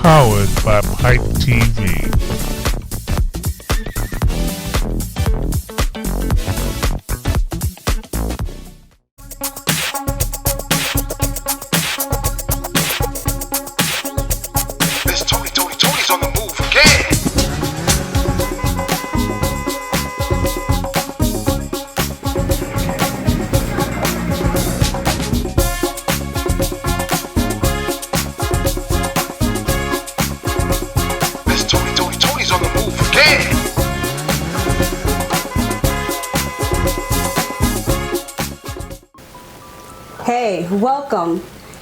Powered by Pipe TV. Tony's on the move again. Tony's on the move again. Hey, welcome.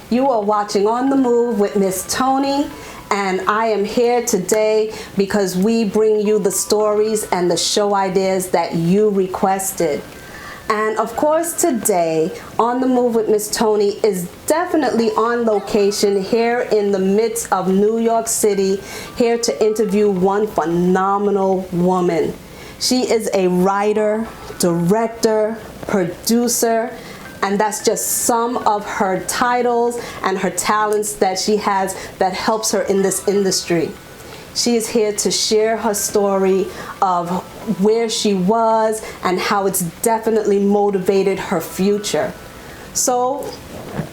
You are watching On the Move with Miss Tonni, and I am here today because we bring you the stories and the show ideas that you requested. And of course today, On the Move with Miss Tonni is definitely on location here in the midst of New York City, here to interview one phenomenal woman. She is a writer, director, producer, and that's just some of her titles and her talents that she has that helps her in this industry. She is here to share her story of where she was and how it's definitely motivated her future. So,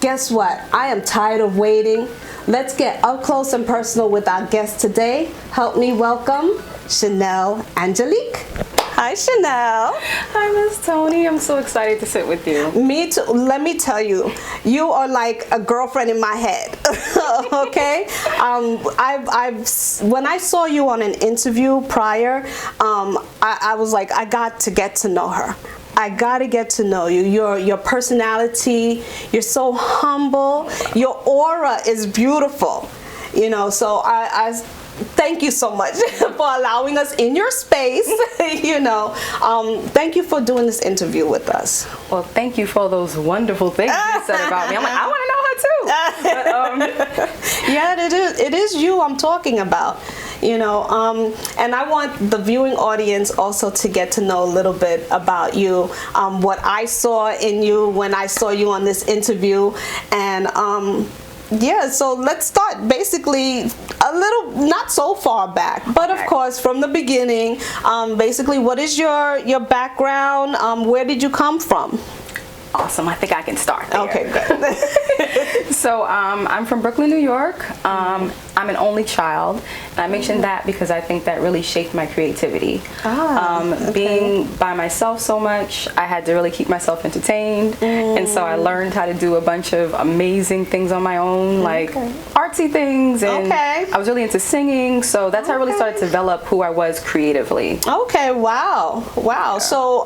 guess what? I am tired of waiting. Let's get up close and personal with our guest today. Help me welcome Chanelle Angelique. Hi, Chanelle. Hi, Miss Tonni. I'm so excited to sit with you. Me too. Let me tell you, you are like a girlfriend in my head. Okay. When I saw you on an interview prior, I was like, I got to get to know her. I gotta get to know you. Your personality. You're so humble. Your aura is beautiful. You know. So I thank you so much for allowing us in your space. Thank you for doing this interview with us. Well, thank you for those wonderful things you said about me. I'm like, I want to know her too. Yeah, it is you I'm talking about. And I want the viewing audience also to get to know a little bit about you, what I saw in you when I saw you on this interview, and yeah, so let's start basically a little, not so far back, but of course from the beginning. Basically, what is your background? Where did you come from? Awesome. I think I can start there. Okay, good. So I'm from Brooklyn, New York. I'm an only child, and I mentioned that because I think that really shaped my creativity. Okay. Being by myself so much, I had to really keep myself entertained, and so I learned how to do a bunch of amazing things on my own, like artsy things, and I was really into singing, so that's how I really started to develop who I was creatively. Okay, wow. Yeah. So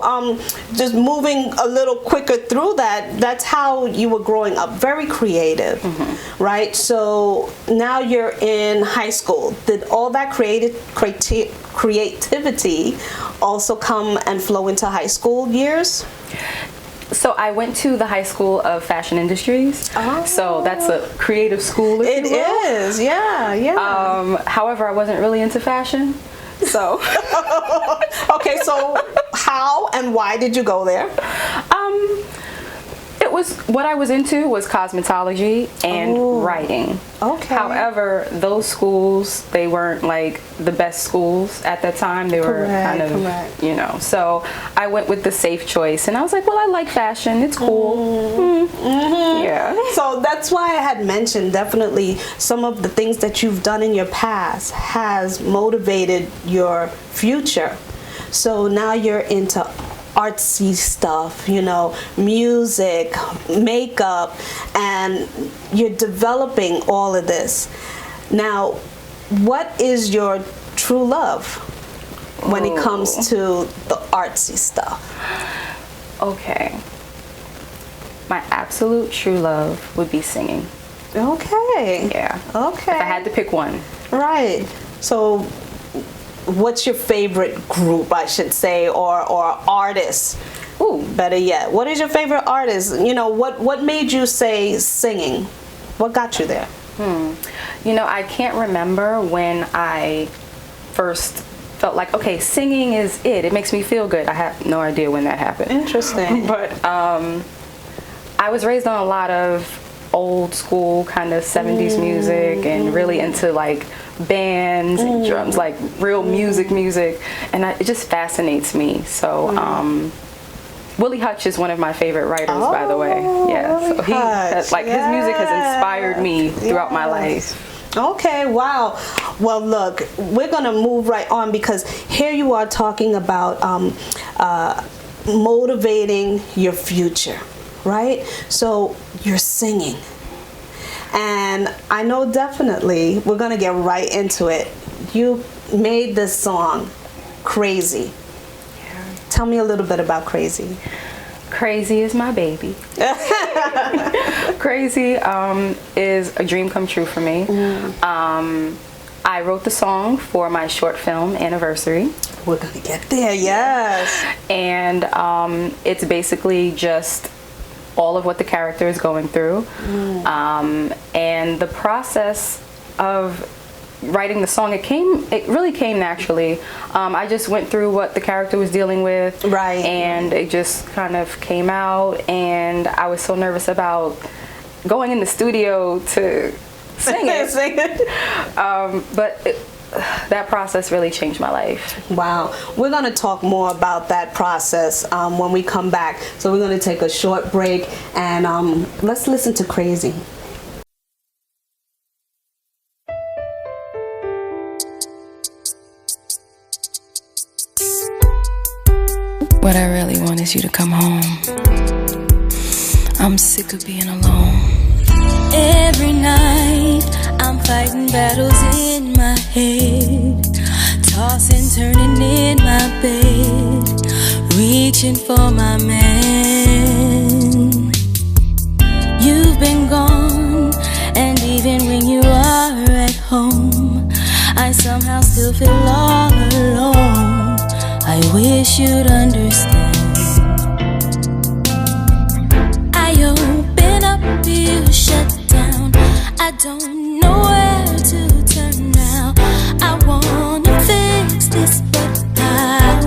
just moving a little quicker through that's how you were growing up, very creative, right? So now you're in high school. Did all that creativity also come and flow into high school years? So I went to the High School of Fashion Industries. So that's a creative school, if you will. It is, yeah. However, I wasn't really into fashion. So okay, so how and why did you go there? It was, what I was into was cosmetology and writing. Okay. However, those schools, they weren't like the best schools at that time. They were kind of, so I went with the safe choice, and I was like, well, I like fashion. It's cool. Yeah. So that's why I had mentioned definitely some of the things that you've done in your past has motivated your future. So now you're into artsy stuff, music, makeup, and you're developing all of this. Now, what is your true love when it comes to the artsy stuff? Okay. My absolute true love would be singing. Okay. Yeah. Okay. If I had to pick one. Right. So what's your favorite group, I should say, or artist? Ooh, better yet. What is your favorite artist? What made you say singing? What got you there? I can't remember when I first felt like, okay, singing is it. It makes me feel good. I have no idea when that happened. Interesting. But I was raised on a lot of old school kind of 70s music, and really into like bands and drums, like real music, and it just fascinates me. So Willie Hutch is one of my favorite writers, by the way. Yeah, so he has, like, his music has inspired me throughout my life. Okay, wow. Well, look, we're going to move right on, because here you are talking about motivating your future, right? So you're singing. And I know definitely we're going to get right into it. You made this song, Crazy. Tell me a little bit about Crazy. Crazy is my baby. Crazy is a dream come true for me. I wrote the song for my short film anniversary. We're gonna get there, yes. And it's basically just all of what the character is going through. And the process of writing the song, it really came naturally. I just went through what the character was dealing with, right, and it just kind of came out. And I was so nervous about going in the studio to sing it. But that process really changed my life. Wow. We're going to talk more about that process when we come back. So we're going to take a short break, and let's listen to Crazy. What I really want is you to come home. I'm sick of being alone. Every night I'm fighting battles in my head, tossing, turning in my bed, reaching for my man. You've been gone, and even when you are at home, I somehow still feel all alone. I wish you'd understand. I open up, you shut down. I don't know where to turn now. I wanna fix this, but how?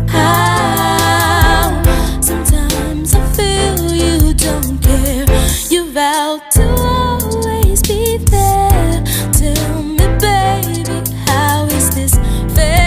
How? Sometimes I feel you don't care. You vowed to always be there. Tell me, baby, how is this fair?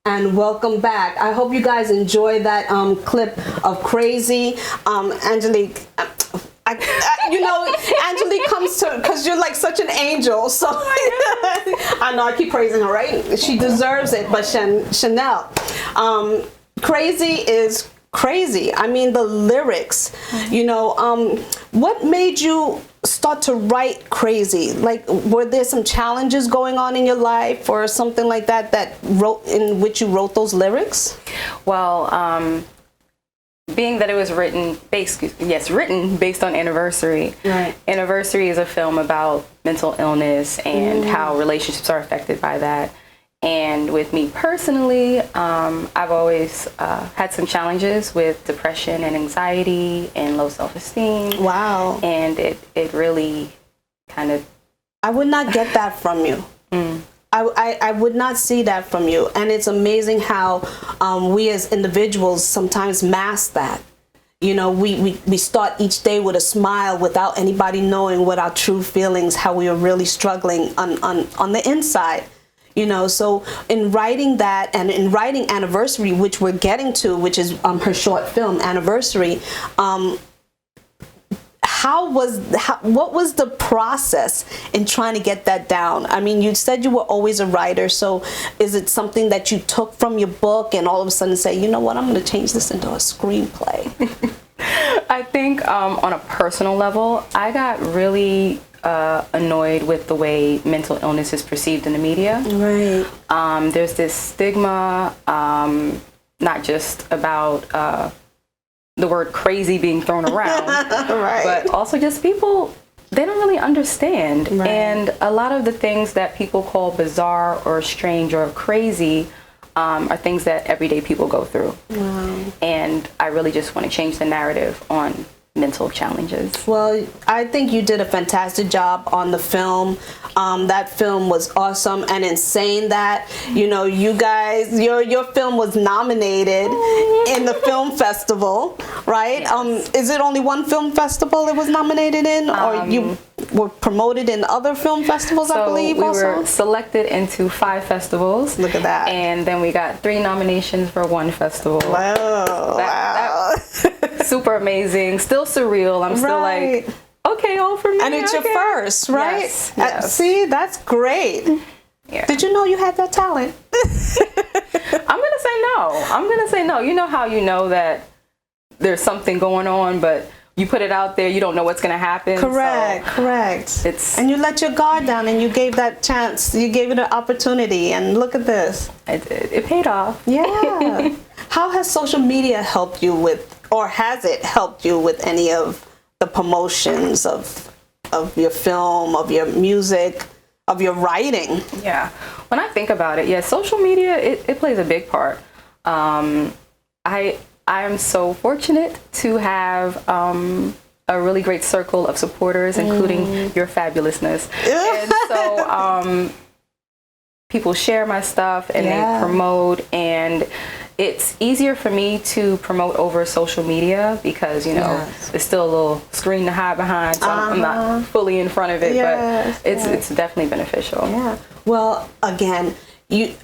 And welcome back. I hope you guys enjoyed that clip of Crazy. Angelique, you know, Angelique comes to, because you're like such an angel. So I know I keep praising her, right? She deserves it. But Chanelle, Crazy is crazy. I mean, the lyrics, you know, what made you start to write Crazy? Like, were there some challenges going on in your life or something like that in which you wrote those lyrics? Well, being that it was written based on Anniversary. Right. Anniversary is a film about mental illness and how relationships are affected by that. And with me personally, I've always had some challenges with depression and anxiety and low self-esteem. Wow. And it really kind of... I would not get that from you. I would not see that from you. And it's amazing how we as individuals sometimes mask that. You know, we start each day with a smile without anybody knowing what our true feelings, how we are really struggling on the inside. You know, so in writing that and in writing Anniversary, which we're getting to, which is her short film Anniversary, what was the process in trying to get that down? I mean, you said you were always a writer, so is it something that you took from your book and all of a sudden say, you know what, I'm going to change this into a screenplay? I think on a personal level, I got really annoyed with the way mental illness is perceived in the media. Right. There's this stigma, not just about the word crazy being thrown around, right, but also just people they don't really understand. Right. And a lot of the things that people call bizarre or strange or crazy are things that everyday people go through. Wow. And I really just want to change the narrative on mental challenges. Well, I think you did a fantastic job on the film. That film was awesome and insane that, you know, you guys, your film was nominated in the film festival, right? Yes. Is it only one film festival it was nominated in, or you were promoted in other film festivals, I believe, we also? were selected into 5 festivals. Look at that. And then we got 3 nominations for 1 festival. Wow. That super amazing. Still surreal. I'm still like, okay, all for me. And it's your first, right? Yes. See, that's great. Yeah. Did you know you had that talent? I'm gonna say no. You know how you know that there's something going on, but you put it out there, you don't know what's gonna happen. Correct. And you let your guard down, and you gave that chance. You gave it an opportunity, and look at this. It paid off. Yeah. How has social media helped you with, or has it helped you with any of the promotions of your film, of your music, of your writing? Yeah. When I think about it, social media, it plays a big part. I am so fortunate to have a really great circle of supporters, including your fabulousness. And so people share my stuff and they promote, and it's easier for me to promote over social media because, you know, there's still a little screen to hide behind, so I'm not fully in front of it, but it's definitely beneficial. Yeah. Well, again,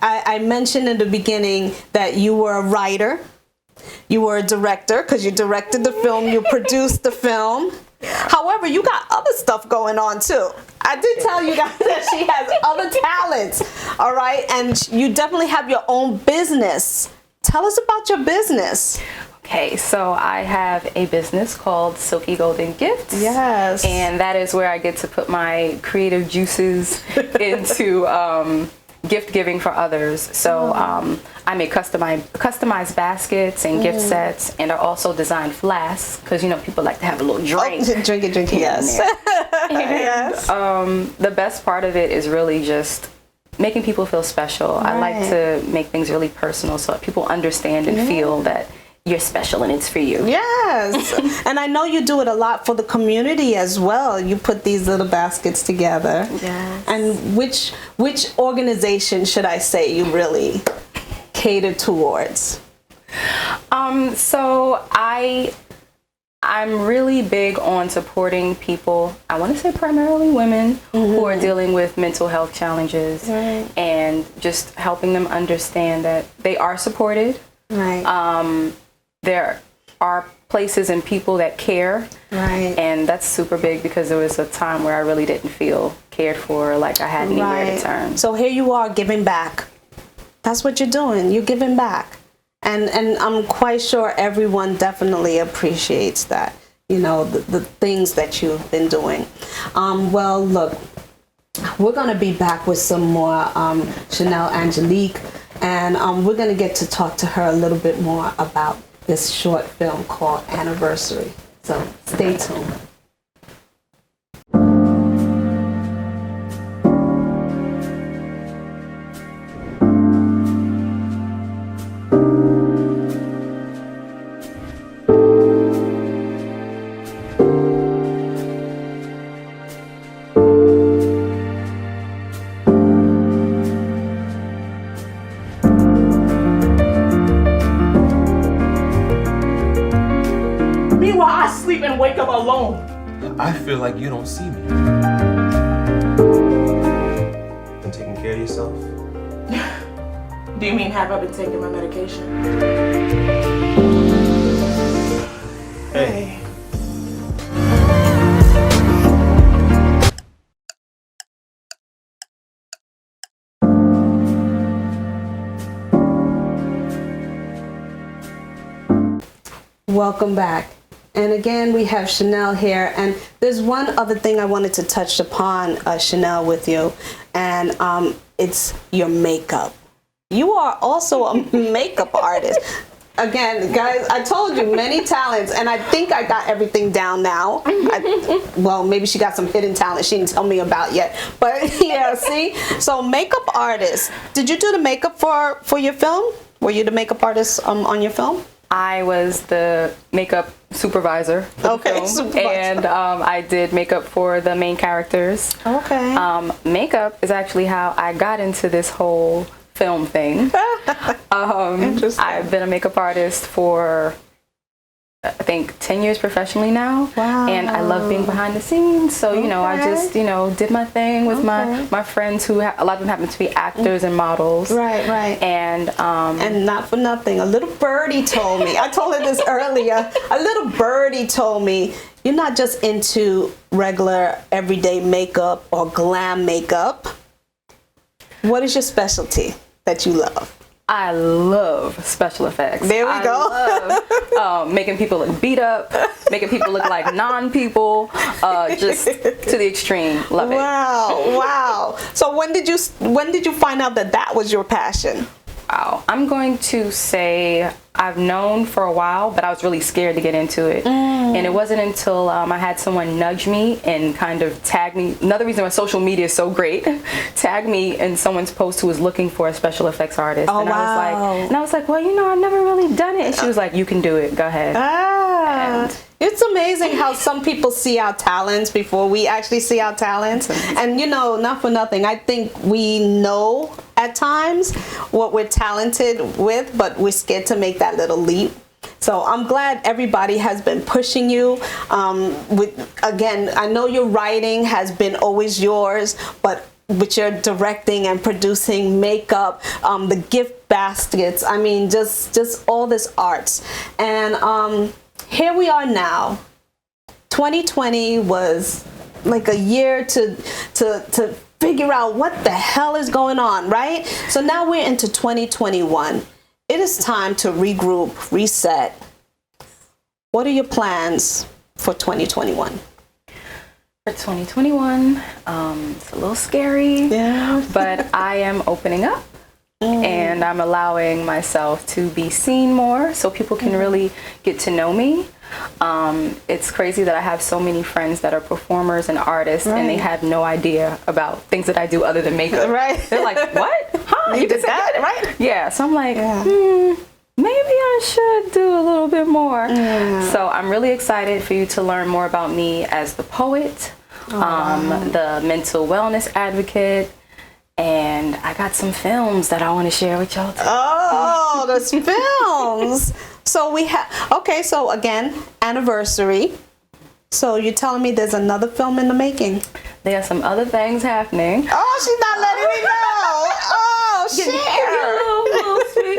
I mentioned in the beginning that you were a writer, you were a director because you directed the film, you produced the film. However, you got other stuff going on too. I did tell you guys that she has other talents, all right? And you definitely have your own business. Tell us about your business. Okay, so I have a business called Silky Golden Gifts. Yes. And that is where I get to put my creative juices into gift giving for others. So I make customized baskets and gift sets, and I also design flasks because, you know, people like to have a little drink. Oh, drink it, yes. And, the best part of it is really just making people feel special. I like to make things really personal so that people understand and feel that you're special and it's for you. Yes. And I know you do it a lot for the community as well. You put these little baskets together. Yes. And which organization should I say you really cater towards? So I'm really big on supporting people, I want to say primarily women, who are dealing with mental health challenges, and just helping them understand that they are supported. Right. There are places and people that care. Right. And that's super big because there was a time where I really didn't feel cared for, like I had anywhere to turn. So here you are giving back. That's what you're doing. You're giving back. And I'm quite sure everyone definitely appreciates that, you know, the things that you've been doing. Well, look, we're going to be back with some more Chanelle Angelique, and we're going to get to talk to her a little bit more about this short film called Anniversary. So stay tuned. And wake up alone. I feel like you don't see me. Been taking care of yourself? Do you mean have I been taking my medication? Hey. Welcome back. And again, we have Chanelle here, and there's one other thing I wanted to touch upon, Chanelle, with you, and it's your makeup. You are also a makeup artist. Again, guys, I told you many talents, and I think I got everything down now. Well, maybe she got some hidden talent she didn't tell me about yet. But yeah, see? So makeup artist. Did you do the makeup for your film? Were you the makeup artist on your film? I was the makeup supervisor for the film, supervisor. And I did makeup for the main characters. Okay. Makeup is actually how I got into this whole film thing. Interesting. I've been a makeup artist for I think 10 years professionally now. Wow. And I love being behind the scenes. So, you know, I just, you know, did my thing with my friends who, a lot of them happen to be actors and models. Right, right. And not for nothing, a little birdie told me, I told her this earlier, a little birdie told me, you're not just into regular everyday makeup or glam makeup. What is your specialty that you love? I love special effects. There we go. I love making people look beat up, making people look like non-people, just to the extreme. Love it. Wow, wow. So when did you find out that that was your passion? Wow. I'm going to say I've known for a while, but I was really scared to get into it. And it wasn't until I had someone nudge me and kind of tag me. Another reason why social media is so great, tag me in someone's post who was looking for a special effects artist. Oh, and wow. I was like, well, you know, I've never really done it. And she was like, you can do it. Go ahead. It's amazing how some people see our talents before we actually see our talents. And you know, not for nothing, I think we know at times what we're talented with, but we're scared to make that little leap. So I'm glad everybody has been pushing you. Again, I know your writing has been always yours, but with your directing and producing makeup, the gift baskets, I mean, just all this arts. And here we are now. 2020 was like a year to figure out what the hell is going on, right? So now we're into 2021. It is time to regroup, reset. What are your plans for 2021? For 2021, it's a little scary, but I am opening up. And I'm allowing myself to be seen more so people can really get to know me. It's crazy that I have so many friends that are performers and artists, and they have no idea about things that I do other than makeup. Right. They're like, what? Huh? You did that, right? Yeah, so I'm like, maybe I should do a little bit more. So I'm really excited for you to learn more about me as the poet, the mental wellness advocate, and I got some films that I want to share with y'all too. Oh, those films. So we have, okay, so again, anniversary. So you're telling me there's another film in the making? There are some other things happening. Oh, she's not letting me know. Oh, share.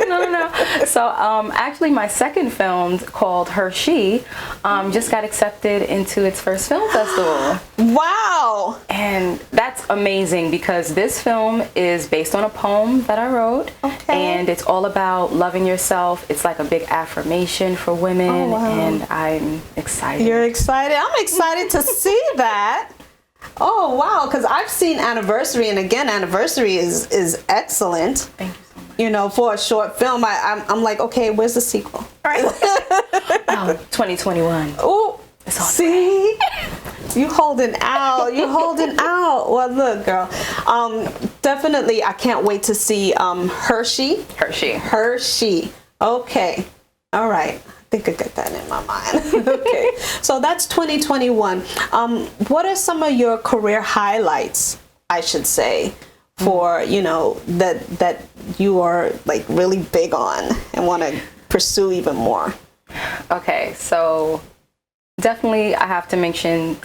No. So actually my second film called Her She just got accepted into its first film festival. Wow. And that's amazing because this film is based on a poem that I wrote. And it's all about loving yourself. It's like a big affirmation for women. And I'm excited. You're excited? I'm excited to see that. Oh, wow, because I've seen Anniversary, and again, Anniversary is excellent. Thank you so much. You know, for a short film, I'm like, okay, where's the sequel? Right. 2021. Oh, see? You holding out. You holding out. Well, look, girl. Definitely, I can't wait to see Hershey. Hershey. Okay. All right. I think I got that in my mind. Okay. So that's 2021. What are some of your career highlights, I should say, for, you know, that you are like really big on and want to pursue even more? Okay, so definitely I have to mention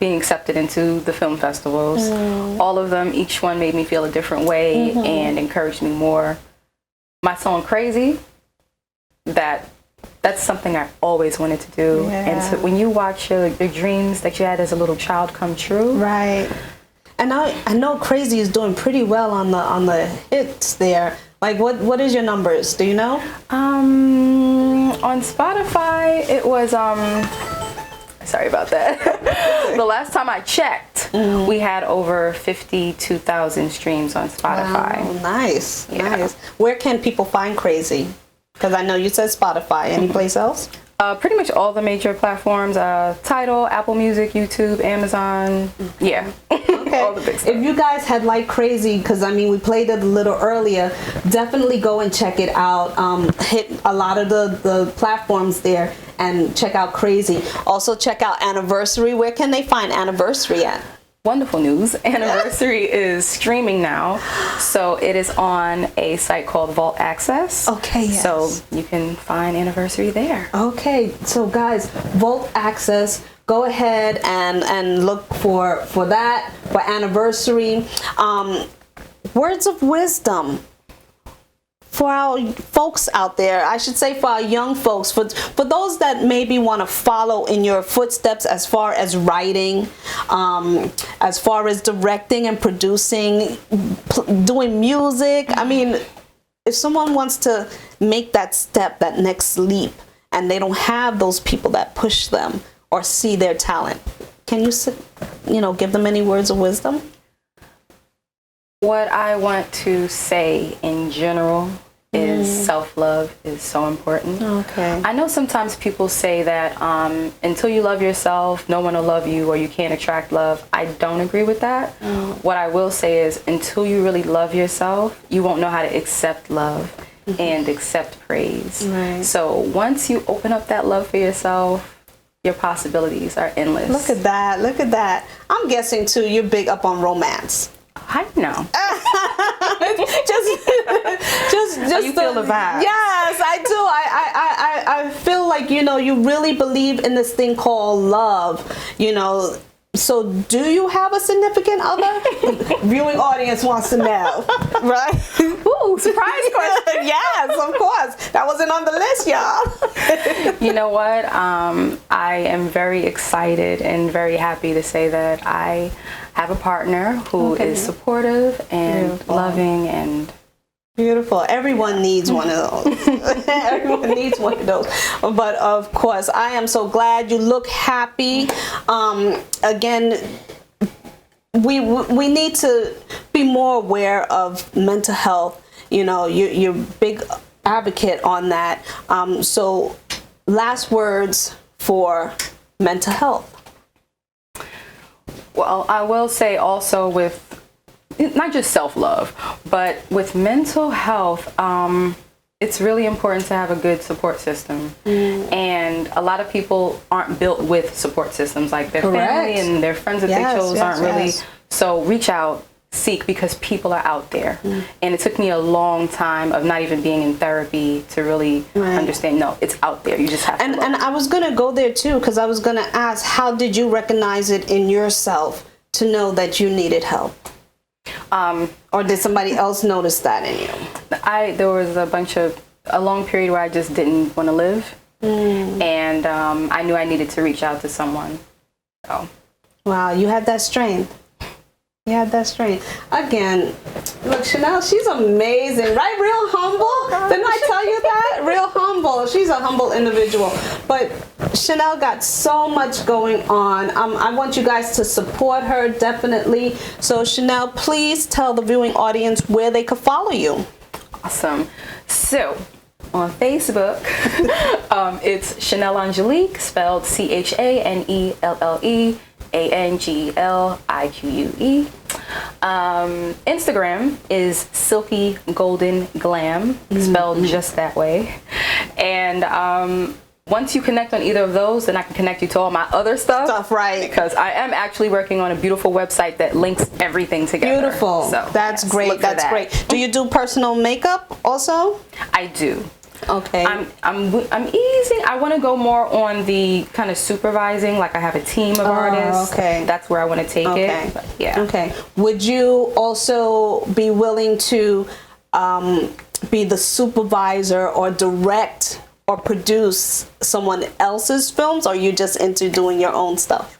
being accepted into the film festivals. All of them, each one made me feel a different way and encouraged me more. My song Crazy, that's something I always wanted to do. And so when you watch your dreams that you had as a little child come true. Right. And I know Crazy is doing pretty well on the hits there. Like what is your numbers? Do you know? On Spotify it was sorry about that. The last time I checked, we had over 52,000 streams on Spotify. Wow, nice. Nice. Where can people find Crazy? Because I know you said Spotify. Any place else? Pretty much all the major platforms, Tidal, Apple Music, YouTube, Amazon, yeah. Okay. All the big stuff. If you guys had like crazy, because I mean we played it a little earlier, definitely go and check it out. Hit a lot of the platforms there and check out Crazy. Also check out Anniversary. Where can they find Anniversary at? Wonderful news. Anniversary is streaming now. So it is on a site called Vault Access. Okay, yes. So you can find Anniversary there. Okay, so guys, Vault Access, go ahead and look for that, for Anniversary. Words of wisdom for our folks out there, I should say for our young folks, for those that maybe want to follow in your footsteps as far as writing, as far as directing and producing, doing music. I mean, if someone wants to make that step, that next leap, and they don't have those people that push them or see their talent, can you give them any words of wisdom? What I want to say in general is self-love is so important. Okay. I know sometimes people say that until you love yourself, no one will love you or you can't attract love. I don't agree with that. What I will say is until you really love yourself, you won't know how to accept love and accept praise. Right. So once you open up that love for yourself, your possibilities are endless. Look at that. Look at that. I'm guessing too you're big up on romance. I know. just you feel the vibe. Yes, I do. I feel like you really believe in this thing called love. So do you have a significant other? Viewing audience wants to know, right? Ooh, surprise question. Yes, of course. That wasn't on the list, y'all. You know what? I am very excited and very happy to say that I have a partner who is supportive and loving and beautiful. Everyone needs one of those. Everyone needs one of those. But of course, I am so glad you look happy. Again, we need to be more aware of mental health. You're a big advocate on that. So last words for mental health. Well, I will say also with not just self-love, but with mental health, it's really important to have a good support system. And a lot of people aren't built with support systems, like their family and their friends that they chose aren't really. So reach out, seek, because people are out there. And it took me a long time of not even being in therapy to really understand, no, it's out there. You just have to look. And I was going to go there too, because I was going to ask, how did you recognize it in yourself to know that you needed help? Or did somebody else notice that in you? There was a long period where I just didn't want to live. And I knew I needed to reach out to someone. So. Wow, you had that strength. Yeah, that's strength. Again, look, Chanelle, she's amazing, right? Real humble. Didn't I tell you that? Real humble. She's a humble individual. But Chanelle got so much going on. I want you guys to support her, definitely. So Chanelle, please tell the viewing audience where they could follow you. Awesome. So on Facebook, it's Chanelle Angelique, spelled CHANELLE. ANGELIQUE. Instagram is Silky Golden Glam, spelled just that way. And once you connect on either of those, then I can connect you to all my other stuff. Right. Because I am actually working on a beautiful website that links everything together. Beautiful. So that's great. That's great. Do you do personal makeup also? I do. Okay. I'm easy. I want to go more on the kind of supervising, like I have a team of artists. Okay. That's where I want to take it. But yeah. Okay. Would you also be willing to be the supervisor or direct or produce someone else's films, or are you just into doing your own stuff?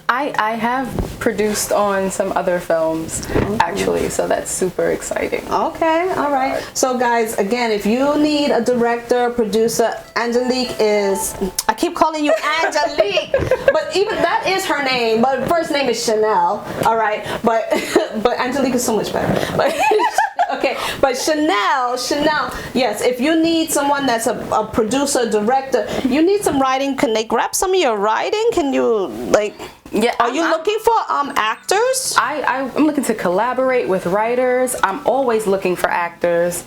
I have produced on some other films, actually, so that's super exciting. Okay, all right. So guys, again, if you need a director, producer, Angelique is, I keep calling you Angelique, but even that is her name, but first name is Chanelle, all right? But Angelique is so much better. But Okay, but Chanelle, yes, if you need someone that's a producer, director, you need some writing. Can they grab some of your writing? Can you, like, yeah, are you looking for actors? I'm looking to collaborate with writers. I'm always looking for actors.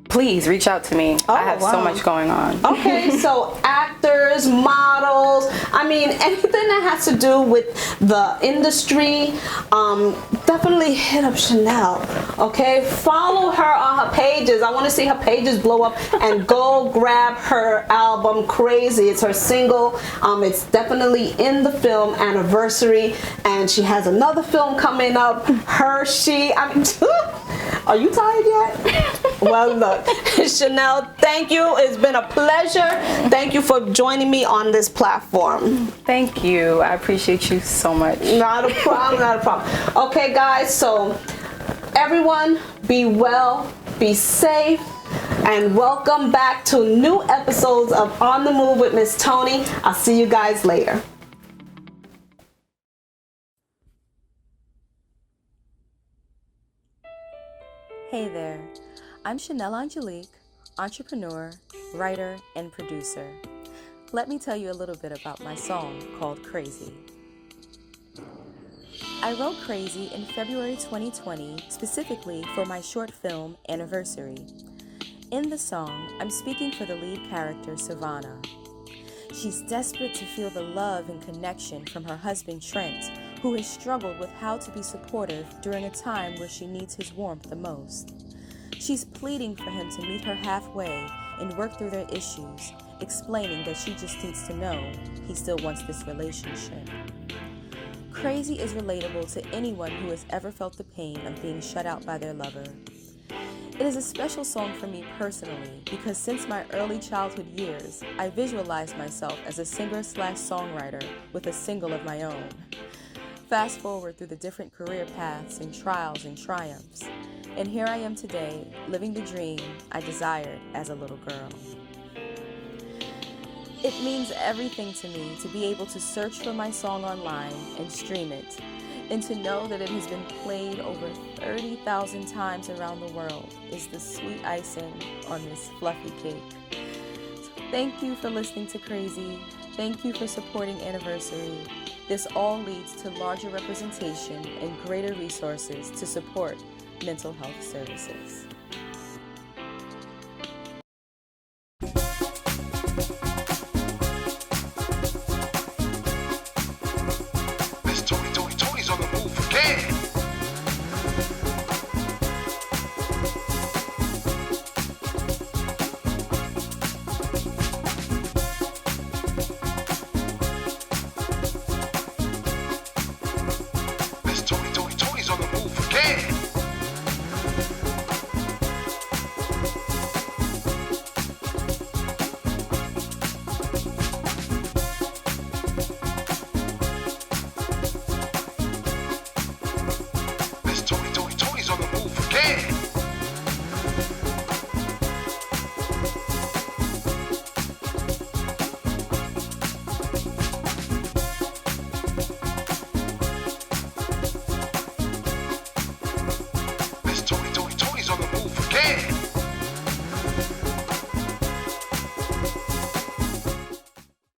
Please reach out to me. I have so much going on. Okay, so actors, models, I mean, anything that has to do with the industry, definitely hit up Chanelle, okay? Follow her on her pages. I want to see her pages blow up, and go grab her album, Crazy. It's her single. It's definitely in the film Anniversary, and she has another film coming up, Are you tired yet? Well, look, Chanelle, thank you. It's been a pleasure. Thank you for joining me on this platform. Thank you. I appreciate you so much. Not a problem, not a problem. Okay, guys, so everyone, be well, be safe, and welcome back to new episodes of On the Move with Miss Tonni. I'll see you guys later. Hey there, I'm Chanelle Angelique, entrepreneur, writer, and producer. Let me tell you a little bit about my song called Crazy. I wrote Crazy in February 2020, specifically for my short film Anniversary. In the song, I'm speaking for the lead character, Sivonna. She's desperate to feel the love and connection from her husband, Trent, who has struggled with how to be supportive during a time where she needs his warmth the most. She's pleading for him to meet her halfway and work through their issues, explaining that she just needs to know he still wants this relationship. Crazy is relatable to anyone who has ever felt the pain of being shut out by their lover. It is a special song for me personally because since my early childhood years, I visualized myself as a singer/songwriter with a single of my own. Fast forward through the different career paths and trials and triumphs, and here I am today, living the dream I desired as a little girl. It means everything to me to be able to search for my song online and stream it, and to know that it has been played over 30,000 times around the world is the sweet icing on this fluffy cake. So thank you for listening to Crazy. Thank you for supporting Anniversary. This all leads to larger representation and greater resources to support mental health services.